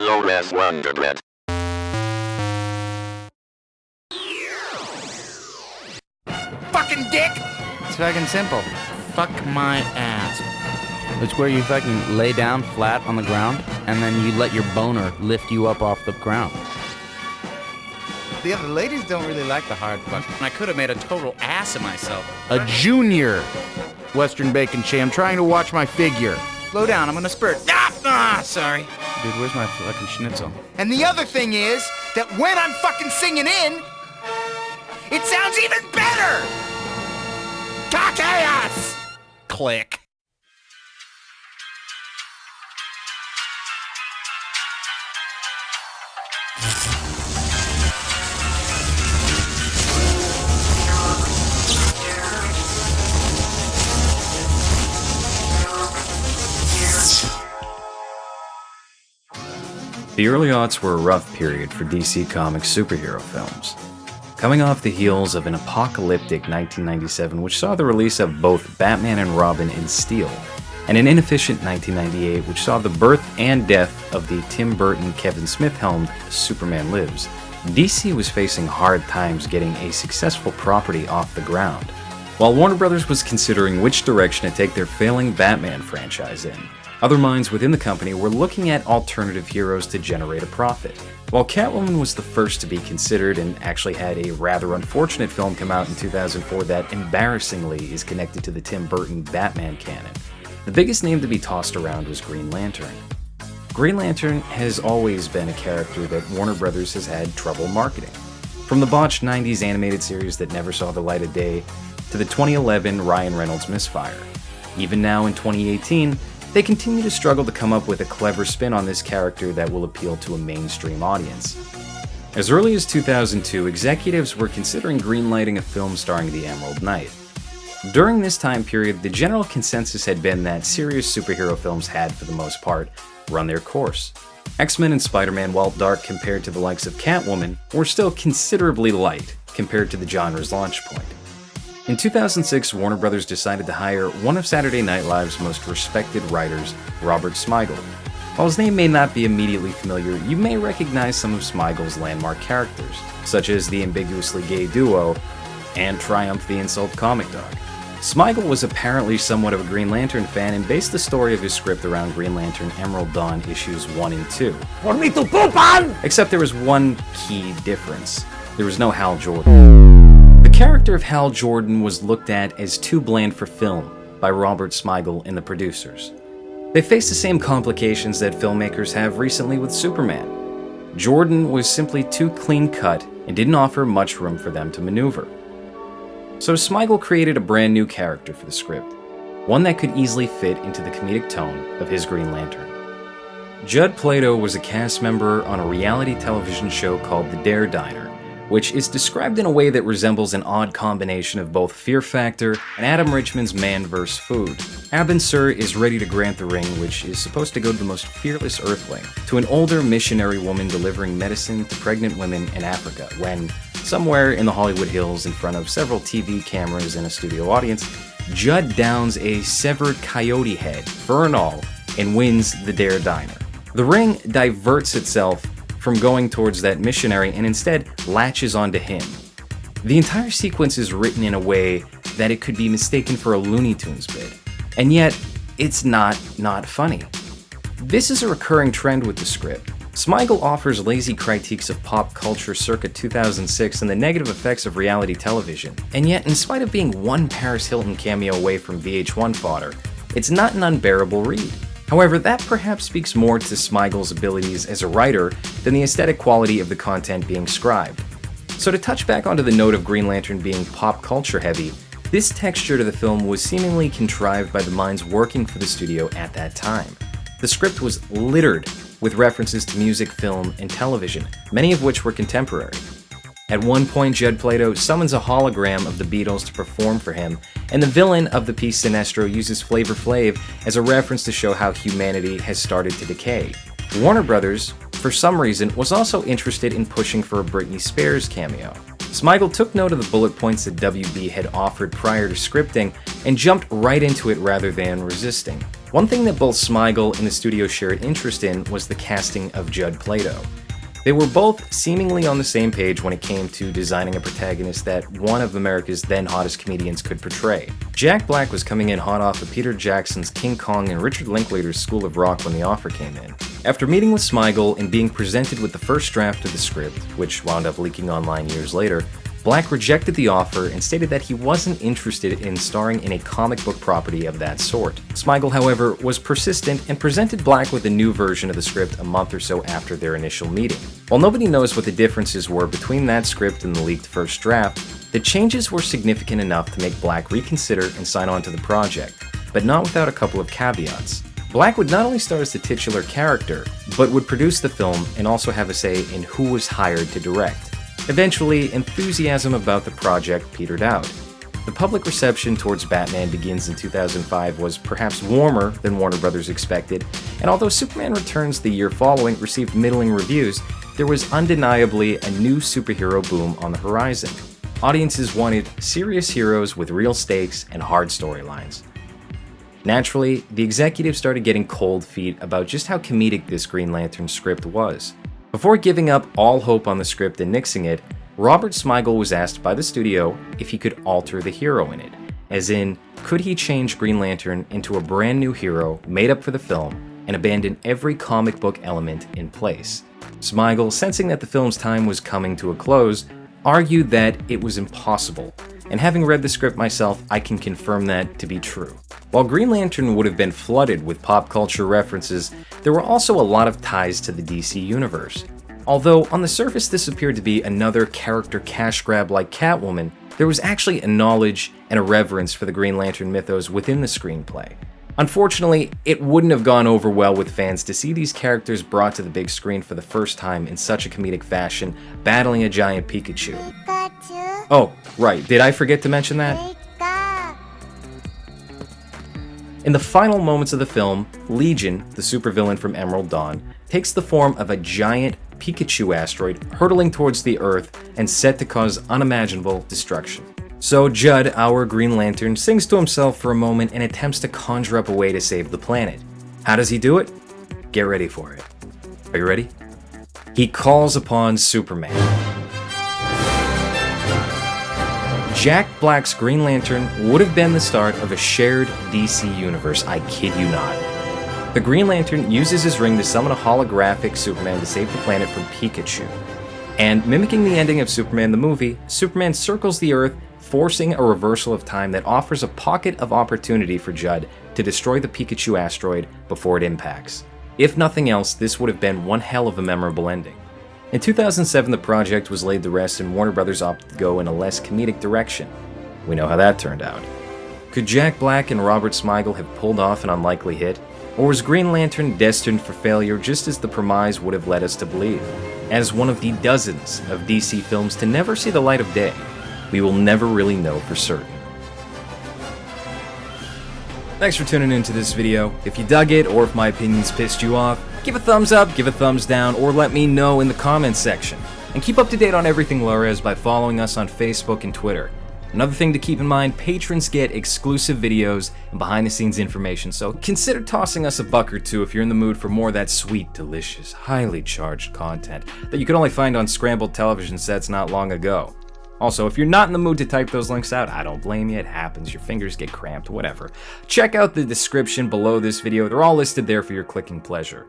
LowRes Wonderland. Fucking dick! It's fucking simple. Fuck my ass. It's where you fucking lay down flat on the ground, and then you let your boner lift you up off the ground. The other ladies don't really like the hard fuck. I could have made a total ass of myself. A junior Western bacon sham trying to watch my figure. Slow down, I'm gonna spurt. Sorry. Dude, where's my fucking schnitzel? And the other thing is that when I'm fucking singing in, it sounds even better! Chaos! Click. The early aughts were a rough period for DC Comics superhero films. Coming off the heels of an apocalyptic 1997 which saw the release of both Batman and Robin in Steel, and an inefficient 1998 which saw the birth and death of the Tim Burton, Kevin Smith-helmed Superman Lives, DC was facing hard times getting a successful property off the ground, while Warner Bros. Was considering which direction to take their failing Batman franchise in. Other minds within the company were looking at alternative heroes to generate a profit. While Catwoman was the first to be considered and actually had a rather unfortunate film come out in 2004 that embarrassingly is connected to the Tim Burton Batman canon, the biggest name to be tossed around was Green Lantern. Green Lantern has always been a character that Warner Bros. Has had trouble marketing. From the botched 90s animated series that never saw the light of day, to the 2011 Ryan Reynolds misfire. Even now in 2018, they continue to struggle to come up with a clever spin on this character that will appeal to a mainstream audience. As early as 2002, executives were considering greenlighting a film starring the Emerald Knight. During this time period, the general consensus had been that serious superhero films had, for the most part, run their course. X-Men and Spider-Man, while dark compared to the likes of Catwoman, were still considerably light compared to the genre's launch point. In 2006, Warner Bros. Decided to hire one of Saturday Night Live's most respected writers, Robert Smigel. While his name may not be immediately familiar, you may recognize some of Smigel's landmark characters, such as the ambiguously gay duo and Triumph the Insult comic dog. Smigel was apparently somewhat of a Green Lantern fan and based the story of his script around Green Lantern Emerald Dawn issues 1 and 2. For me to poop on! Except there was one key difference. There was no Hal Jordan. The character of Hal Jordan was looked at as too bland for film by Robert Smigel and the producers. They faced the same complications that filmmakers have recently with Superman. Jordan was simply too clean-cut and didn't offer much room for them to maneuver. So Smigel created a brand new character for the script, one that could easily fit into the comedic tone of his Green Lantern. Judd Plato was a cast member on a reality television show called The Dare Diner, which is described in a way that resembles an odd combination of both Fear Factor and Adam Richman's Man vs. Food. Abin Sur is ready to grant the ring, which is supposed to go to the most fearless Earthling, to an older missionary woman delivering medicine to pregnant women in Africa, when, somewhere in the Hollywood Hills in front of several TV cameras and a studio audience, Judd downs a severed coyote head, fur and all, and wins the Dare Diner. The ring diverts itself from going towards that missionary and instead latches onto him. The entire sequence is written in a way that it could be mistaken for a Looney Tunes bit, and yet it's not funny. This is a recurring trend with the script. Smigel offers lazy critiques of pop culture circa 2006 and the negative effects of reality television, and yet in spite of being one Paris Hilton cameo away from VH1 fodder, it's not an unbearable read. However, that perhaps speaks more to Smigel's abilities as a writer than the aesthetic quality of the content being scribed. So to touch back onto the note of Green Lantern being pop culture heavy, this texture to the film was seemingly contrived by the minds working for the studio at that time. The script was littered with references to music, film, and television, many of which were contemporary. At one point, Judd Plato summons a hologram of the Beatles to perform for him, and the villain of the piece Sinestro uses Flavor Flav as a reference to show how humanity has started to decay. Warner Brothers, for some reason, was also interested in pushing for a Britney Spears cameo. Smigel took note of the bullet points that WB had offered prior to scripting and jumped right into it rather than resisting. One thing that both Smigel and the studio shared interest in was the casting of Judd Plato. They were both seemingly on the same page when it came to designing a protagonist that one of America's then hottest comedians could portray. Jack Black was coming in hot off of Peter Jackson's King Kong and Richard Linklater's School of Rock when the offer came in. After meeting with Smigel and being presented with the first draft of the script, which wound up leaking online years later, Black rejected the offer and stated that he wasn't interested in starring in a comic book property of that sort. Smigel, however, was persistent and presented Black with a new version of the script a month or so after their initial meeting. While nobody knows what the differences were between that script and the leaked first draft, the changes were significant enough to make Black reconsider and sign on to the project, but not without a couple of caveats. Black would not only star as the titular character, but would produce the film and also have a say in who was hired to direct. Eventually, enthusiasm about the project petered out. The public reception towards Batman Begins in 2005 was perhaps warmer than Warner Bros. Expected, and although Superman Returns the year following received middling reviews, there was undeniably a new superhero boom on the horizon. Audiences wanted serious heroes with real stakes and hard storylines. Naturally, the executives started getting cold feet about just how comedic this Green Lantern script was. Before giving up all hope on the script and nixing it, Robert Smigel was asked by the studio if he could alter the hero in it, as in, could he change Green Lantern into a brand new hero made up for the film and abandon every comic book element in place? Smigel, sensing that the film's time was coming to a close, argued that it was impossible, and having read the script myself, I can confirm that to be true. While Green Lantern would have been flooded with pop culture references, there were also a lot of ties to the DC universe. Although on the surface this appeared to be another character cash grab like Catwoman, there was actually a knowledge and a reverence for the Green Lantern mythos within the screenplay. Unfortunately, it wouldn't have gone over well with fans to see these characters brought to the big screen for the first time in such a comedic fashion, battling a giant Pikachu. Oh, right, did I forget to mention that? In the final moments of the film, Legion, the supervillain from Emerald Dawn, takes the form of a giant Pikachu asteroid hurtling towards the Earth and set to cause unimaginable destruction. So Judd, our Green Lantern, sings to himself for a moment and attempts to conjure up a way to save the planet. How does he do it? Get ready for it. Are you ready? He calls upon Superman. Jack Black's Green Lantern would have been the start of a shared DC universe, I kid you not. The Green Lantern uses his ring to summon a holographic Superman to save the planet from Pikachu. And mimicking the ending of Superman the movie, Superman circles the Earth, forcing a reversal of time that offers a pocket of opportunity for Judd to destroy the Pikachu asteroid before it impacts. If nothing else, this would have been one hell of a memorable ending. In 2007, the project was laid to rest and Warner Bros. Opted to go in a less comedic direction. We know how that turned out. Could Jack Black and Robert Smigel have pulled off an unlikely hit? Or was Green Lantern destined for failure just as the premise would have led us to believe? As one of the dozens of DC films to never see the light of day, we will never really know for certain. Thanks for tuning into this video. If you dug it or if my opinions pissed you off, give a thumbs up, give a thumbs down, or let me know in the comments section. And keep up to date on everything LowRes by following us on Facebook and Twitter. Another thing to keep in mind, patrons get exclusive videos and behind-the-scenes information, so consider tossing us a buck or two if you're in the mood for more of that sweet, delicious, highly charged content that you could only find on scrambled television sets not long ago. Also, if you're not in the mood to type those links out, I don't blame you, it happens, your fingers get cramped, whatever. Check out the description below this video, they're all listed there for your clicking pleasure.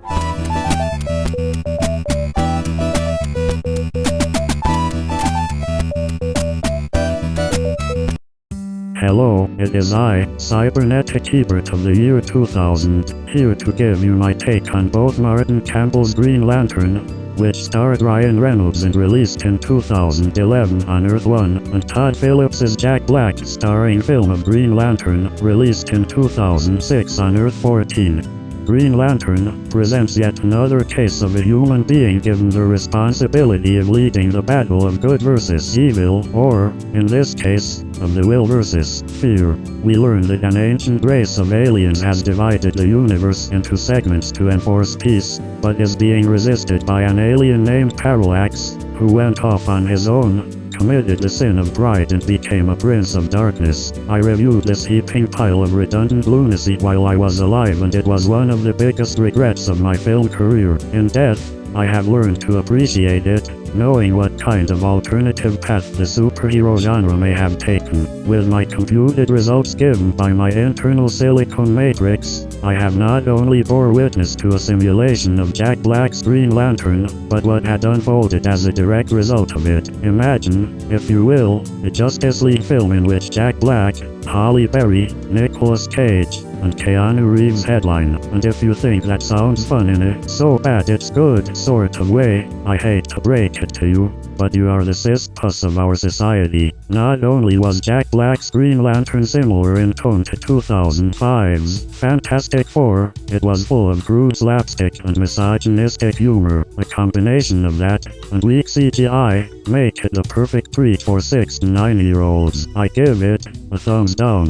Hello, it is I, Cybernetic Hebert of the year 2000, here to give you my take on both Martin Campbell's Green Lantern, which starred Ryan Reynolds and released in 2011 on Earth 1, and Todd Phillips' Jack Black starring film of Green Lantern, released in 2006 on Earth 14. Green Lantern presents yet another case of a human being given the responsibility of leading the battle of good versus evil, or, in this case, of the will versus fear. We learn that an ancient race of aliens has divided the universe into segments to enforce peace, but is being resisted by an alien named Parallax, who went off on his own, committed the sin of pride and became a prince of darkness. I reviewed this heaping pile of redundant lunacy while I was alive, and it was one of the biggest regrets of my film career. In death, I have learned to appreciate it, knowing what kind of alternative path the superhero genre may have taken. With my computed results given by my internal silicon matrix, I have not only bore witness to a simulation of Jack Black's Green Lantern, but what had unfolded as a direct result of it. Imagine, if you will, a Justice League film in which Jack Black, Halle Berry, Nicolas Cage, and Keanu Reeves headline. And if you think that sounds fun in a so bad it's good sort of way, I hate to break it to you, but you are the cis puss of our society. Not only was Jack Black's Green Lantern similar in tone to 2005's Fantastic Four, it was full of crude slapstick and misogynistic humor. A combination of that, and weak CGI, make it the perfect treat for 6 to 9-year-olds. I give it a thumbs down.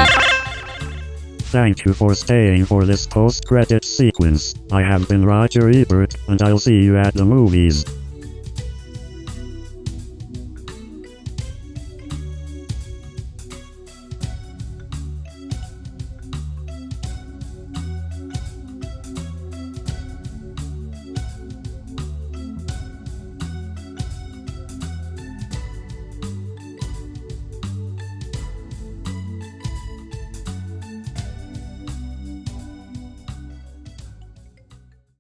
Thank you for staying for this post-credits sequence. I have been Roger Ebert, and I'll see you at the movies.